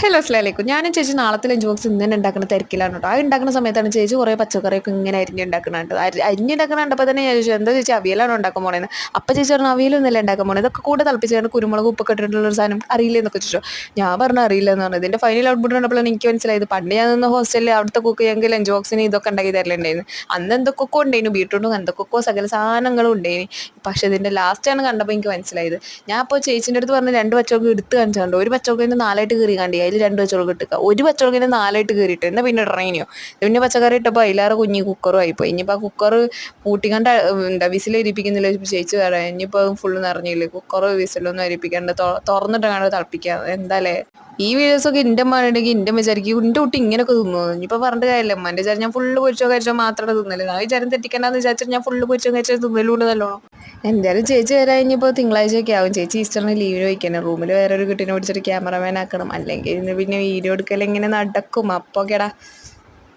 Hello അസ്സലാമലൈക്കും. ഞാനും ചേച്ചി നാളത്തെ ലഞ്ച് ബോക്സ് ഇന്ന് തന്നെ ഉണ്ടാക്കുന്ന തിരക്കിലാണ് കേട്ടോ. അത് ഉണ്ടാക്കുന്ന സമയത്താണ് ചേച്ചി കുറേ പച്ചക്കറിയൊക്കെ ഇങ്ങനെ അരിഞ്ഞുണ്ടാക്കുന്നുണ്ട്. അരിഞ്ഞുണ്ടാക്കുന്ന കണ്ടപ്പോൾ തന്നെ ഞാൻ ചോദിച്ചു എന്താ ചേച്ചി അവിയലാണോ ഉണ്ടാക്കാൻ പോണേന്ന്. അപ്പം ചേച്ചി പറഞ്ഞു അവിയലൊന്നുമല്ല ഉണ്ടാക്കാൻ പോണത്, ഇതൊക്കെ കൂടെ തിളപ്പിച്ചാണ് കുരുമുളക് ഉപ്പൊക്കെ ഇട്ടിട്ടുള്ള ഒരു സാധനം അറിയില്ല എന്നൊക്കെ ചോദിച്ചു. ഞാൻ പറഞ്ഞു അറിയില്ല എന്ന് പറഞ്ഞത്. ഇതിൻ്റെ ഫൈനൽ ഔട്ട്പുട്ട് കണ്ടപ്പോഴാണ് എനിക്ക് മനസ്സിലായത്. പണ്ട് ഞാൻ നിന്ന് ഹോസ്റ്റലിൽ അവിടുത്തെ കുക്ക് ഞങ്ങൾക്ക് ലഞ്ച് ബോക്സിന് ഇതൊക്കെ ഉണ്ടാക്കി തരലുണ്ടായിരുന്നു. അന്ന് എന്തൊക്കെ ഉണ്ടായിരുന്നു, ബീട്രൂട്ടും എന്തൊക്കെ സകല സാധനങ്ങളും ഉണ്ടായിരുന്നു. പക്ഷേ ഇതിൻ്റെ ലാസ്റ്റാണ് കണ്ടപ്പോൾ എനിക്ക് മനസ്സിലായത്. ഞാൻ അപ്പോൾ ചേച്ചീൻ്റെ അടുത്ത് പറഞ്ഞ് 2 പച്ചമുളക് എടുത്ത് കാണിച്ചാണ്ടോ, ഒരു പച്ചമുളകിന് 4ആയിട്ട് കീറി കണ്ടി, അതിൽ 2 പച്ചമുളക് ഇട്ടുക, ഒരു പച്ചമുളകിന് 4ആയിട്ട് കീറിയിട്ട് എന്നാൽ പിന്നെ ഇടറേനിയോ. പിന്നെ പച്ചക്കറി ഇട്ടപ്പോൾ അതിലേറെ കുഞ്ഞി കുക്കറും ആയിപ്പോയി. ഇനിയിപ്പോൾ ആ കുക്കർ പൂട്ടിക്കണ്ട എന്താ വിസിലരിപ്പിക്കുന്നില്ല ചേച്ചി പറയാം. ഇനിയിപ്പോൾ ഫുള്ള് നിറഞ്ഞില്ലേ, കുക്കർ വിസിലൊന്നും അരിപ്പിക്കാണ്ട് തുറന്നിട്ട് കാണാതെ തിളപ്പിക്കുക എന്താല്ലേ. ഈ വീഡിയോസൊക്കെ എൻ്റെ അമ്മ ഉണ്ടെങ്കിൽ എൻ്റെ അമ്മ വിചാരിക്കും എൻ്റെ കുട്ടി ഇങ്ങനെയൊക്കെ തിന്നുന്നു. ഇനിയിപ്പോൾ പറഞ്ഞിട്ട് കാര്യമില്ല, അമ്മൻ്റെ വിചാരം ഞാൻ ഫുള്ള് പൊരിച്ചോ കഴിച്ചോ മാത്രമേ തിന്നല്. ഞാൻ വിചാരം തെറ്റിക്കണ്ടെന്ന് വിചാരിച്ചിട്ട് ഞാൻ ഫുള്ള് പൊരിച്ചോ കഴിച്ചോ തിന്നലുണ്ട് നല്ലോണം. എന്തായാലും ചേച്ചി വരാൻ ഇനിയിപ്പോൾ തിങ്കളാഴ്ചയൊക്കെ ആവും. ചേച്ചി ഈസ്റ്ററിന് ലീവിന് വയ്ക്കണം. റൂമിൽ വേറൊരു കുട്ടീനെ പിടിച്ചിട്ട് ക്യാമറമാൻ ആക്കണം, അല്ലെങ്കിൽ ഇന്ന് പിന്നെ വീഡിയോ എടുക്കൽ ഇങ്ങനെ നടക്കും. അപ്പോൾ കേടാ.